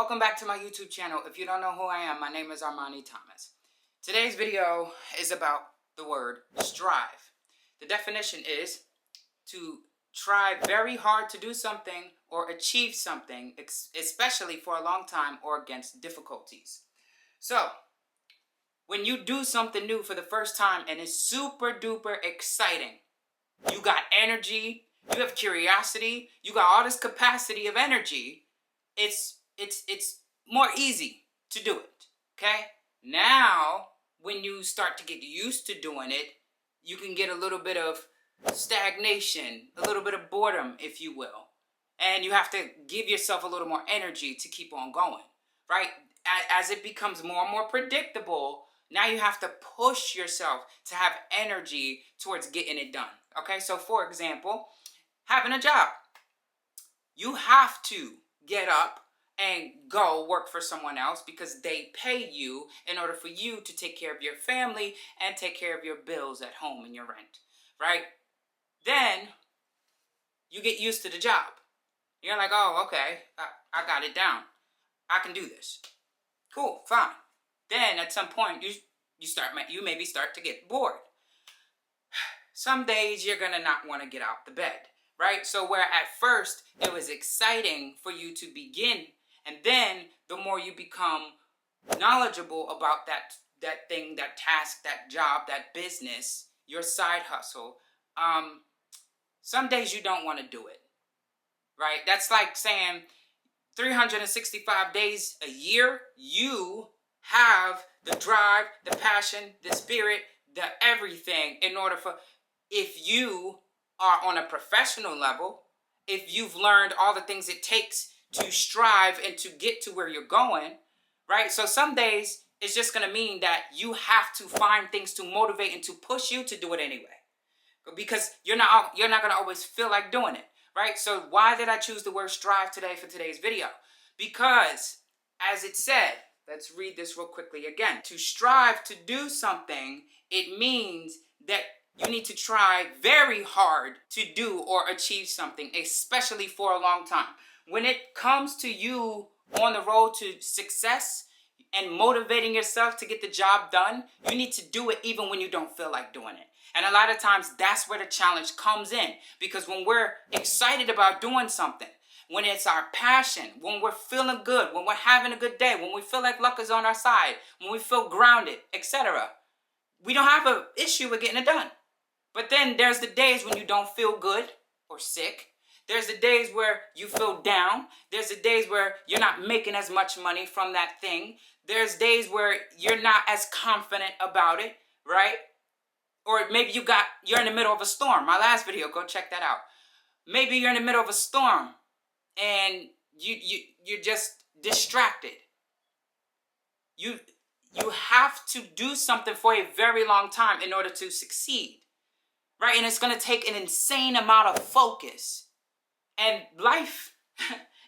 Welcome back to my YouTube channel. If you don't know who I am, my name is Armani Thomas. Today's video is about the word strive. The definition is to try very hard to do something or achieve something, especially for a long time or against difficulties. So, when you do something new for the first time and it's super duper exciting, you got energy, you have curiosity, you got all this capacity of energy, it's more easy to do it, okay? Now, when you start to get used to doing it, you can get a little bit of stagnation, a little bit of boredom, if you will. And you have to give yourself a little more energy to keep on going, right? As it becomes more and more predictable, now you have to push yourself to have energy towards getting it done, okay? So, for example, having a job. You have to get up and go work for someone else because they pay you in order for you to take care of your family and take care of your bills at home and your rent, right? Then you get used to the job. You're like, oh, okay, I got it down. I can do this. Cool, fine. Then at some point you maybe start to get bored. Some days you're gonna not want to get out the bed, right? So where at first it was exciting for you to begin, and then the more you become knowledgeable about that thing, that task, that job, that business, your side hustle, some days you don't want to do it, right? That's like saying 365 days a year, you have the drive, the passion, the spirit, the everything in order for, if you are on a professional level, if you've learned all the things it takes to strive and to get to where you're going, right? So some days it's just going to mean that you have to find things to motivate and to push you to do it anyway, because you're not going to always feel like doing it, right? So why did I choose the word strive today for today's video? Because as it said, let's read this real quickly again. To strive to do something, it means that you need to try very hard to do or achieve something, especially for a long time. When it comes to you on the road to success and motivating yourself to get the job done, you need to do it even when you don't feel like doing it. And a lot of times that's where the challenge comes in, because when we're excited about doing something, when it's our passion, when we're feeling good, when we're having a good day, when we feel like luck is on our side, when we feel grounded, etc., we don't have an issue with getting it done. But then there's the days when you don't feel good or sick. There's the days where you feel down. There's the days where you're not making as much money from that thing. There's days where you're not as confident about it, right? Or maybe you're in the middle of a storm. My last video, go check that out. Maybe you're in the middle of a storm and you're just distracted. You have to do something for a very long time in order to succeed, right? And it's going to take an insane amount of focus. And life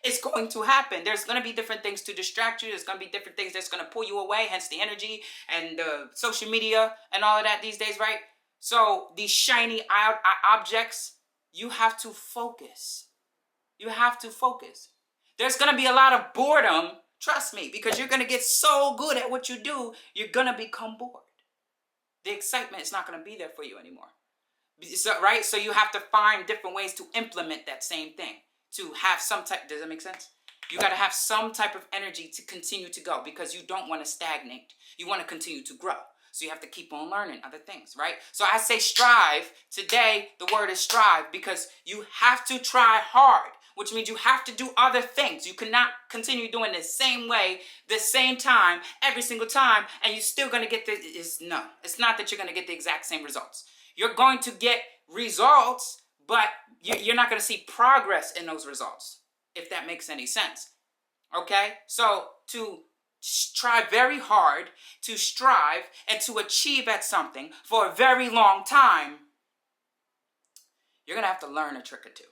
is going to happen. There's going to be different things to distract you. There's going to be different things that's going to pull you away, hence the energy and the social media and all of that these days, right? So these shiny objects, you have to focus. You have to focus. There's going to be a lot of boredom, trust me, because you're going to get so good at what you do, you're going to become bored. The excitement is not going to be there for you anymore. So, right? So you have to find different ways to implement that same thing, to have some type, does that make sense? You got to have some type of energy to continue to go, because you don't want to stagnate. You want to continue to grow. So you have to keep on learning other things, right? So I say strive. Today, the word is strive, because you have to try hard, which means you have to do other things. You cannot continue doing the same way, the same time, every single time, and you're still going to get it's not that you're going to get the exact same results. You're going to get results, but you're not going to see progress in those results, if that makes any sense. Okay? So to try very hard, to strive, and to achieve at something for a very long time, you're going to have to learn a trick or two.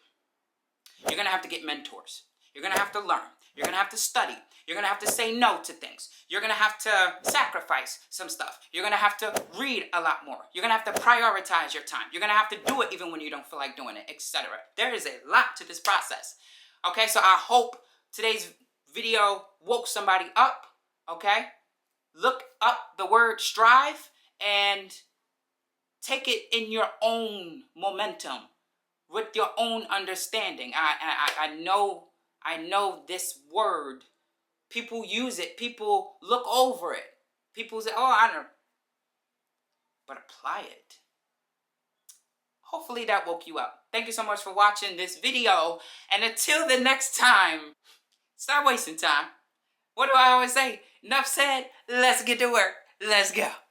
You're going to have to get mentors. You're going to have to learn. You're going to have to study. You're going to have to say no to things. You're going to have to sacrifice some stuff. You're going to have to read a lot more. You're going to have to prioritize your time. You're going to have to do it even when you don't feel like doing it, etc. There is a lot to this process. Okay, so I hope today's video woke somebody up, okay? Look up the word strive and take it in your own momentum, with your own understanding. I know this word. People use it. People look over it. People say, "Oh, I don't," but apply it. Hopefully that woke you up. Thank you so much for watching this video. And until the next time, stop wasting time. What do I always say? Enough said. Let's get to work. Let's go.